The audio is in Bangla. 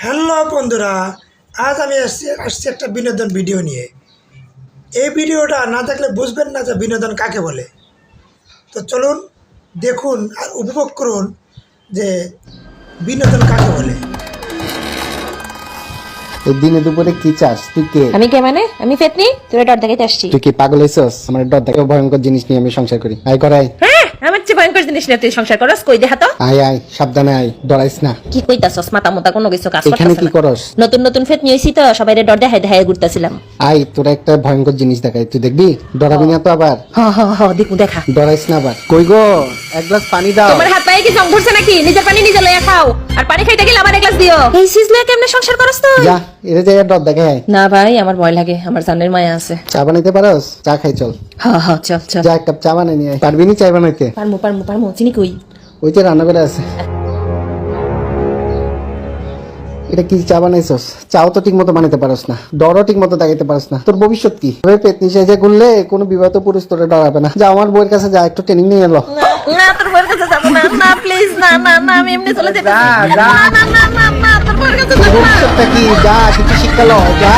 হ্যালো বন্ধুরা, আজ আমি আসছি একটা বিনোদন ভিডিও নিয়ে। এই ভিডিওটা না দেখলে বুঝবেন না যে বিনোদন কাকে বলে। তো চলুন দেখুন আর উপভোগ করুন যে বিনোদন কাকে বলে। এই দিনে দুপুরে কি চাস? তুই কে? আমি কে মানে? আমি ফেতনি, তোরা ডর দেখাইতে আসছি। তুই কি পাগল হইছস? আমার ডর দেখে ভয়ঙ্কর জিনিস নিয়ে আমি সংসার করি। আয় করাই। হ্যাঁ, আমার চেয়ে ভয়ঙ্কর জিনিস নিয়ে তুই সংসার করস, কই দেখা তো। আয় আয়, সাবধানে আয়, ডরাইস না। কি কইতাছস? মাথা মোতা কোনো কিছু কাজ এখানে করতাছ কি না। করস? নতুন নতুন ফেতনি হইছি তো সবাইরে ডর দেখাই দেখাই ঘুরতাছিলাম। আয়, তোরা একটা ভয়ঙ্কর জিনিস দেখাই, তুই দেখবি? ডরাবি না তো আবার? দেখু দেখা। ডরাইস না আবার। কই গো, এক গ্লাস পানি দাও। তোমার হাত পায়ে কি জং ধরছে নাকি? নিজের পানি নিজে লইয়া খাও, আর পানি খাইতে গেলে আমার এক গ্লাস দিও। এই সিজ লইয়া কেমনে সংসার করস তুই? যা, এরে যাই ডর দেখে আয়। না ভাই, আমার ভয় লাগে, আমার জানের মায়া আছে। চা বানাইতে পারস? চা খাই চল। চল চল। যা, এক কাপ চা বানাই নিয়ে আয়। পারবি নি চা বানাইতে? পারমু, চিনি কই? ওই যে রান্না করে আছে। এটা কি চা বানাইছস? চাও তো ঠিক মতো বানাইতে পারস না, ডরও ঠিক মতো দেখাইতে পারস না। তোর ভবিষ্যৎ কি? পেতনি সেজে ঘুরলে কোনো বিবাহিত পুরুষ তোরে ডরাবে না। যা, আমার বউয়ের কাছে যা, একটু ট্রেনিং নিয়ে এলো। না, তোর বউয়ের কাছে যাব না। না প্লিজ, না আমি এমনি চলে যেতে। যা, যা। না, তোর বউয়ের কাছে যাব না। ভবিষ্যৎটা কি? যা, কিছু শিক্ষা লো, যা।